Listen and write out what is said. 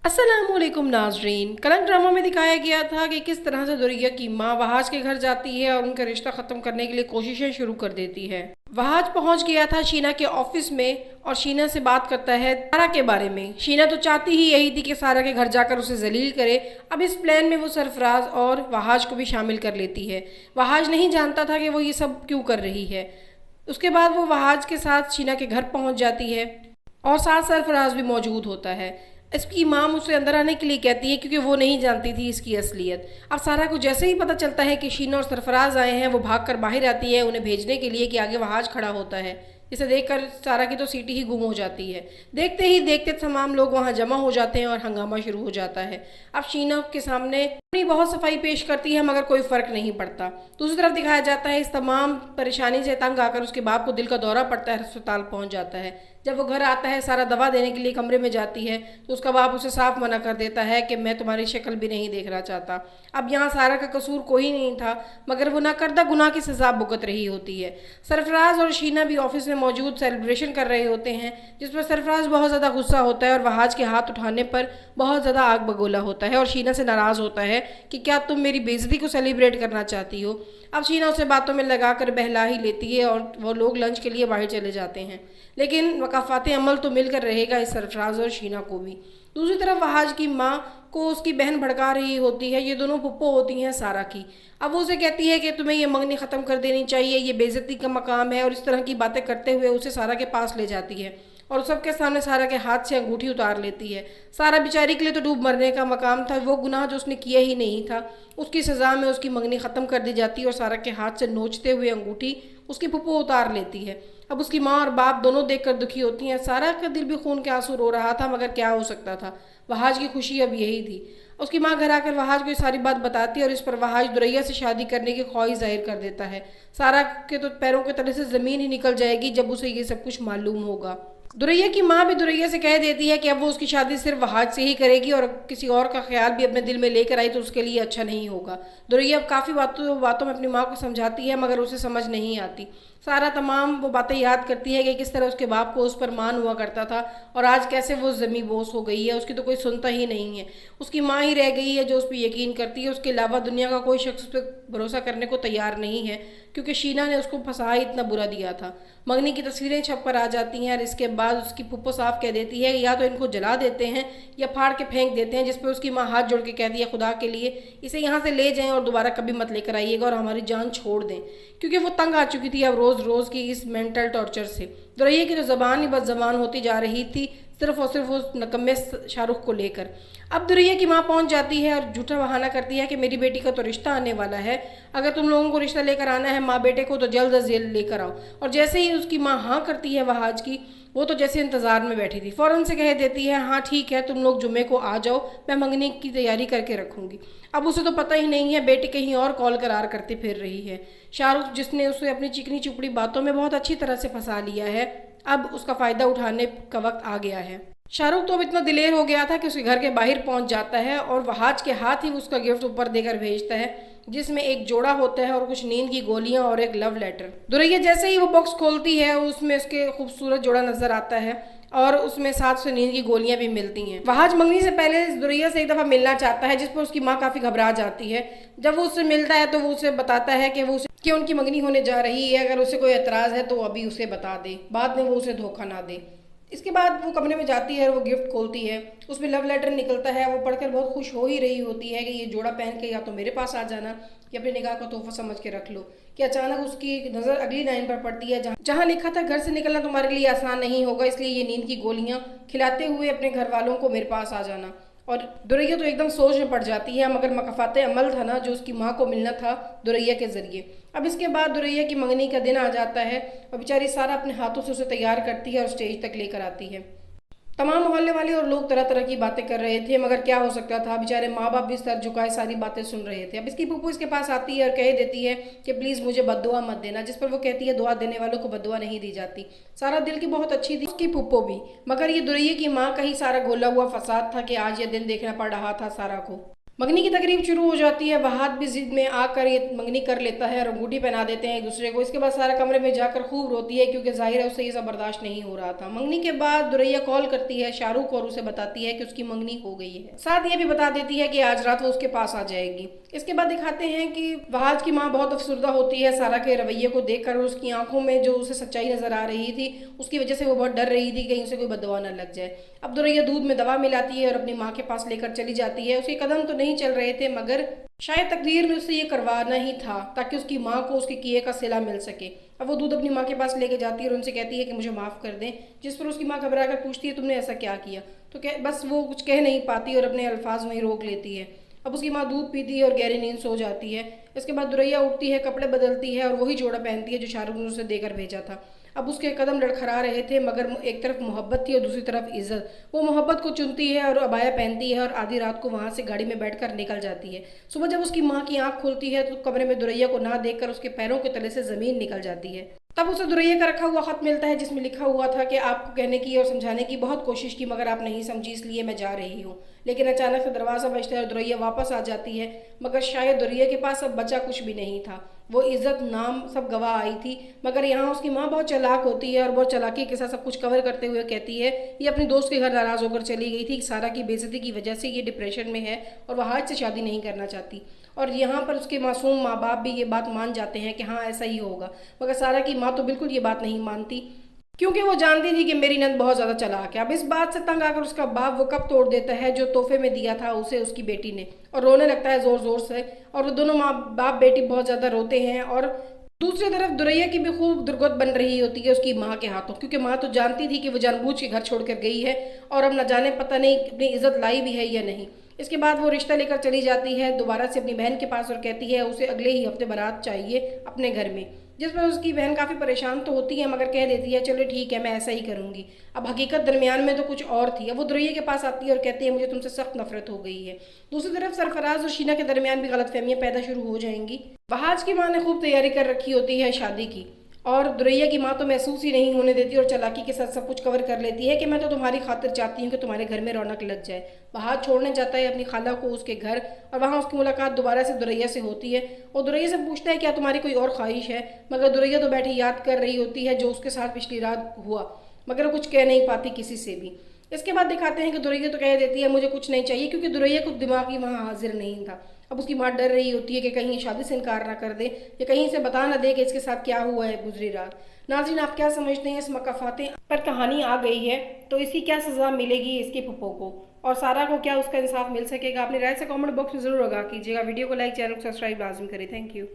अस्सलामुअलैकुम नाजरीन। कलंक ड्रामा में दिखाया गया था कि किस तरह से दुरिया की माँ वहाज के घर जाती है और उनका रिश्ता ख़त्म करने के लिए कोशिशें शुरू कर देती है। वहाज पहुंच गया था शीना के ऑफिस में और शीना से बात करता है सारा के बारे में। शीना तो चाहती ही यही थी कि सारा के घर जाकर उसे जलील करे। अब इस प्लान में वो सरफराज और वहाज को भी शामिल कर लेती है। वहाज नहीं जानता था कि वो ये सब क्यों कर रही है। उसके बाद वो वहाज के साथ शीना के घर पहुंच जाती है और साथ सरफराज भी मौजूद होता है। इसकी माँ उसे अंदर आने के लिए कहती है क्योंकि वो नहीं जानती थी इसकी असलियत। अब सारा को जैसे ही पता चलता है कि शीना और सरफराज आए हैं, वो भागकर बाहर आती है उन्हें भेजने के लिए कि आगे वहाज खड़ा होता है। इसे देखकर सारा की तो सीटी ही गुम हो जाती है। देखते ही देखते तमाम लोग वहाँ जमा हो जाते हैं और हंगामा शुरू हो जाता है। अब शीना के सामने अपनी बहुत सफाई पेश करती है मगर कोई फर्क नहीं पड़ता। दूसरी तरफ दिखाया जाता है इस तमाम परेशानी से तंग आकर उसके बाप को दिल का दौरा पड़ता है, अस्पताल पहुंच जाता है। जब वो घर आता है, सारा दवा देने के लिए कमरे में जाती है तो उसका बाप उसे साफ मना कर देता है कि मैं तुम्हारी शक्ल भी नहीं देखना चाहता। अब यहाँ सारा का कसूर कोई नहीं था मगर वो नाकर्दा गुनाह की सजा भुगत रही होती है। सरफराज और शीना भी ऑफिस में मौजूद सेलिब्रेशन कर रहे होते हैं जिस पर सरफराज बहुत ज़्यादा गुस्सा होता है और वहाज के हाथ उठाने पर बहुत ज़्यादा आग बगोला होता है और शीना से नाराज़ होता है कि क्या तुम मेरी बेइज्जती को सेलिब्रेट करना चाहती हो। अब शीना उसे बातों में लगाकर बहला ही लेती है और वो लोग लंच के लिए बाहर चले जाते हैं। लेकिन वकाफ़ात अमल तो मिलकर रहेगा इस सरफराज और शीना को भी। दूसरी तरफ वहाज की माँ को उसकी बहन भड़का रही होती है। ये दोनों पुप्पो होती हैं सारा की। अब वो उसे कहती है कि तुम्हें ये मंगनी ख़त्म कर देनी चाहिए, ये बेइज्जती का मकाम है, और इस तरह की बातें करते हुए उसे सारा के पास ले जाती है और सबके सामने सारा के हाथ से अंगूठी उतार लेती है। सारा बेचारी के लिए तो डूब मरने का मकाम था। वो गुनाह जो उसने किया ही नहीं था, उसकी सज़ा में उसकी मंगनी ख़त्म कर दी जाती है और सारा के हाथ से नोचते हुए अंगूठी उसकी पुप्पो उतार लेती है। अब उसकी माँ और बाप दोनों देखकर दुखी होती हैं। सारा का दिल भी खून के आंसू रो रहा था मगर क्या हो सकता था, वहाज की खुशी अब यही थी। उसकी माँ घर आकर वहाज को ये सारी बात बताती है और इस पर वहाज दुरैया से शादी करने की ख्वाहिश जाहिर कर देता है। सारा के तो पैरों के तले से ज़मीन ही निकल जाएगी जब उसे ये सब कुछ मालूम होगा। दुरैया की माँ भी दुरैया से कह देती है कि अब वो उसकी शादी सिर्फ वहाज से ही करेगी और किसी और का ख्याल भी अपने दिल में लेकर आई तो उसके लिए अच्छा नहीं होगा। दुरैया काफ़ी बातों में अपनी माँ को समझाती है मगर उसे समझ नहीं आती। सारा तमाम वो बातें याद करती है कि किस तरह उसके बाप को उस पर मान हुआ करता था और आज कैसे वो ज़मी बोस हो गई है, उसकी तो कोई सुनता ही नहीं है। उसकी माँ ही रह गई है जो उस पर यकीन करती है। उसके अलावा दुनिया का कोई शख्स उस पर भरोसा करने को तैयार नहीं है क्योंकि शीना ने उसको फंसा इतना बुरा दिया था। मंगनी की तस्वीरें छप कर आ जाती हैं और इसके बाद उसकी पुप्पो साफ कह देती है या तो इनको जला देते हैं या फाड़ के फेंक देते हैं, जिस पर उसकी माँ हाथ जोड़ के कहती है खुदा के लिए इसे यहाँ से ले जाएं और दोबारा कभी मत लेकर आइएगा और हमारी जान छोड़ दें, क्योंकि वो तंग आ चुकी थी अब रोज़ रोज़ की इस मेंटल टॉर्चर से। दुरैया की तो ज़बान ही बस ज़बान होती जा रही थी सिर्फ और सिर्फ उस नकम्मे शाहरुख को लेकर। अब दुरैया की माँ पहुंच जाती है और झूठा बहाना करती है कि मेरी बेटी का तो रिश्ता आने वाला है, अगर तुम लोगों को रिश्ता लेकर आना है माँ बेटे को तो जल्द अज जल्द लेकर आओ। और जैसे ही उसकी माँ हाँ करती है वहाज की, वो तो जैसे इंतज़ार में बैठी थी फ़ौरन से कह देती है हाँ ठीक है तुम लोग जुम्मे को आ जाओ, मैं मंगनी की तैयारी करके रखूँगी। अब उसे तो पता ही नहीं है बेटी कहीं और कॉल करार करती फिर रही है। शाहरुख जिसने उसे अपनी चिकनी चुपड़ी बातों में बहुत अच्छी तरह से फंसा लिया है, अब उसका फ़ायदा उठाने का वक्त आ गया है। शाहरुख तो अब इतना दिलेर हो गया था कि उसके घर के बाहर पहुंच जाता है और वहाज के हाथ ही उसका गिफ्ट ऊपर देकर भेजता है जिसमें एक जोड़ा होता है और कुछ नींद की गोलियां और एक लव लेटर। दुरैया जैसे ही वो बॉक्स खोलती है उसमें उसके खूबसूरत जोड़ा नजर आता है और उसमें 700 नींद की गोलियां भी मिलती हैं। वहाज मंगनी से पहले दुरैया से एक दफ़ा मिलना चाहता है जिस पर उसकी माँ काफ़ी घबरा जाती है। जब वो उससे मिलता है तो वो उसे बताता है कि उनकी मंगनी होने जा रही है, अगर उसे कोई एतराज़ है तो अभी उसे बता दे, बाद में वो उसे धोखा ना दे। इसके बाद वो कमरे में जाती है और वो गिफ्ट खोलती है, उसमें लव लेटर निकलता है। वो पढ़कर बहुत खुश हो ही रही होती है कि ये जोड़ा पहन के या तो मेरे पास आ जाना या अपने निगाह का तोहफा समझ के रख लो, कि अचानक उसकी नज़र अगली लाइन पर पड़ती है जहाँ लिखा था घर से निकलना तुम्हारे लिए आसान नहीं होगा, इसलिए ये नींद की गोलियां खिलाते हुए अपने घर वालों को मेरे पास आ जाना। और दुरैया तो एकदम सोच में पड़ जाती है मगर मकफात अमल था ना जो उसकी माँ को मिलना था दुरैया के ज़रिए। अब इसके बाद दुरैया की मंगनी का दिन आ जाता है और बेचारी सारा अपने हाथों से उसे तैयार करती है और स्टेज तक लेकर आती है। तमाम मोहल्ले वाले और लोग तरह तरह की बातें कर रहे थे मगर क्या हो सकता था, बेचारे माँ बाप भी सर झुकाए सारी बातें सुन रहे थे। अब इसकी पुप्पो इसके पास आती है और कह देती है कि प्लीज़ मुझे बद्दुआ मत देना, जिस पर वो कहती है दुआ देने वालों को बद्दुआ नहीं दी जाती। सारा दिल की बहुत अच्छी थी उसकी पुप्पो भी, मगर ये दुरैया की माँ का ही सारा घोला हुआ फसाद था कि आज यह दिन देखना पड़ रहा था सारा को। मंगनी की तकरीब शुरू हो जाती है। वहाद भी जिद में आकर ये मंगनी कर लेता है और अंगूठी पहना देते हैं एक दूसरे को। इसके बाद सारा कमरे में जाकर खूब रोती है क्योंकि जाहिर है उससे ये सब बर्दाश्त नहीं हो रहा था। मंगनी के बाद दुरैया कॉल करती है शाहरुख और उसे बताती है कि उसकी मंगनी हो गई है। साथ ये भी बता देती है कि आज रात वो उसके पास आ जाएगी। इसके बाद दिखाते हैं कि वहाज की माँ बहुत अफसुर्दा होती है सारा के रवैये को देखकर। उसकी आंखों में जो उसे सच्चाई नजर आ रही थी उसकी वजह से वो बहुत डर रही थी कहीं उसे कोई बददुआ न लग जाए। अब दुरैया दूध में दवा मिलाती है और अपनी माँ के पास लेकर चली जाती है। उसके कदम तो नहीं चल रहे थे मगर शायद तकदीर में उससे ये करवाना ही था ताकि उसकी माँ को उसके किए का सिला मिल सके। अब वो दूध अपनी माँ के पास लेके जाती है और उनसे कहती है कि मुझे माफ़ कर दें। जिस पर उसकी माँ घबरा कर पूछती है तुमने ऐसा क्या किया, तो बस वो कुछ कह नहीं पाती और अपने अल्फाज वहीं रोक लेती है। अब उसकी माँ दूध पीती है और गहरी नींद सो जाती है। इसके बाद दुरैया उठती है, कपड़े बदलती है और वही जोड़ा पहनती है जो शाहरुख ने उसे देकर भेजा था। अब उसके कदम लड़खड़ा रहे थे मगर एक तरफ मोहब्बत थी और दूसरी तरफ इज्जत। वो मोहब्बत को चुनती है और अबाया पहनती है और आधी रात को वहाँ से गाड़ी में बैठकर निकल जाती है। सुबह जब उसकी माँ की आंख खुलती है तो कमरे में दुरैया को ना देखकर उसके पैरों के तले से ज़मीन निकल जाती है। तब उसे दुरैया का रखा हुआ खत मिलता है जिसमें लिखा हुआ था कि आपको कहने की और समझाने की बहुत कोशिश की मगर आप नहीं समझी इसलिए मैं जा रही हूँ। लेकिन अचानक से दरवाज़ा बजता है और दुरैया वापस आ जाती है मगर शायद दुरैया के पास अब बचा कुछ भी नहीं था। वो इज्जत नाम सब गवा आई थी मगर यहाँ उसकी माँ बहुत चालाक होती है और बहुत चालाकी के साथ सब कुछ कवर करते हुए कहती है ये अपनी दोस्त के घर नाराज़ होकर चली गई थी। सारा की बेइज्जती की वजह से ये डिप्रेशन में है और वह आज से शादी नहीं करना चाहती। और यहाँ पर उसके मासूम माँ बाप भी ये बात मान जाते हैं कि हाँ ऐसा ही होगा मगर सारा की माँ तो बिल्कुल ये बात नहीं मानती क्योंकि वो जानती थी कि मेरी नंद बहुत ज़्यादा चालाक है। अब इस बात से तंग आकर उसका बाप वो कप तोड़ देता है जो तोहफे में दिया था उसे उसकी बेटी ने और रोने लगता है ज़ोर ज़ोर से। और वो दोनों माँ बाप बेटी बहुत ज़्यादा रोते हैं और दूसरी तरफ दुरैया की भी खूब दुर्गत बन रही होती है उसकी माँ के हाथों क्योंकि माँ तो जानती थी कि वो जानबूझ के घर छोड़कर गई है और अब न जाने पता नहीं अपनी इज्जत लाई भी है या नहीं। इसके बाद वो रिश्ता लेकर चली जाती है दोबारा से अपनी बहन के पास और कहती है उसे अगले ही हफ्ते बारात चाहिए अपने घर में। जिस पर उसकी बहन काफ़ी परेशान तो होती है मगर कह देती है चलो ठीक है मैं ऐसा ही करूँगी। अब हकीकत दरमियान में तो कुछ और थी। अब वो दुरैया के पास आती है और कहती है मुझे तुमसे सख्त नफरत हो गई है। दूसरी तरफ सरफराज और शीना के दरमियान भी गलतफहमियां पैदा शुरू हो जाएंगी। वहाज की माँ ने खूब तैयारी कर रखी होती है शादी की और दुरैया की माँ तो महसूस ही नहीं होने देती और चालाकी के साथ सब कुछ कवर कर लेती है कि मैं तो तुम्हारी खातिर चाहती हूँ कि तुम्हारे घर में रौनक लग जाए। वहाज छोड़ने जाता है अपनी खाला को उसके घर और वहाँ उसकी मुलाकात दोबारा से दुरैया से होती है और दुरैया से पूछता है क्या तुम्हारी कोई और ख्वाहिश है मगर दुरैया तो बैठी याद कर रही होती है जो उसके साथ पिछली रात हुआ मगर कुछ कह नहीं पाती किसी से भी। इसके बाद दिखाते हैं कि दुरैया तो कह देती है मुझे कुछ नहीं चाहिए क्योंकि दुरैया कुछ दिमागी वहाँ हाजिर नहीं था। अब उसकी माँ डर रही होती है कि कहीं शादी से इनकार ना कर दे या कहीं से बता ना दे कि इसके साथ क्या हुआ है गुजरी रात। नाज़रीन आप क्या समझते हैं इस मकाफाते पर कहानी आ गई है तो इसकी क्या सज़ा मिलेगी इसके पप्पो को और सारा को क्या उसका इंसाफ मिल सकेगा? अपनी राय से कमेंट बॉक्स में ज़रूर आगाह कीजिएगा। वीडियो को लाइक चैनल को सब्सक्राइब लाजमी करें। Thank you.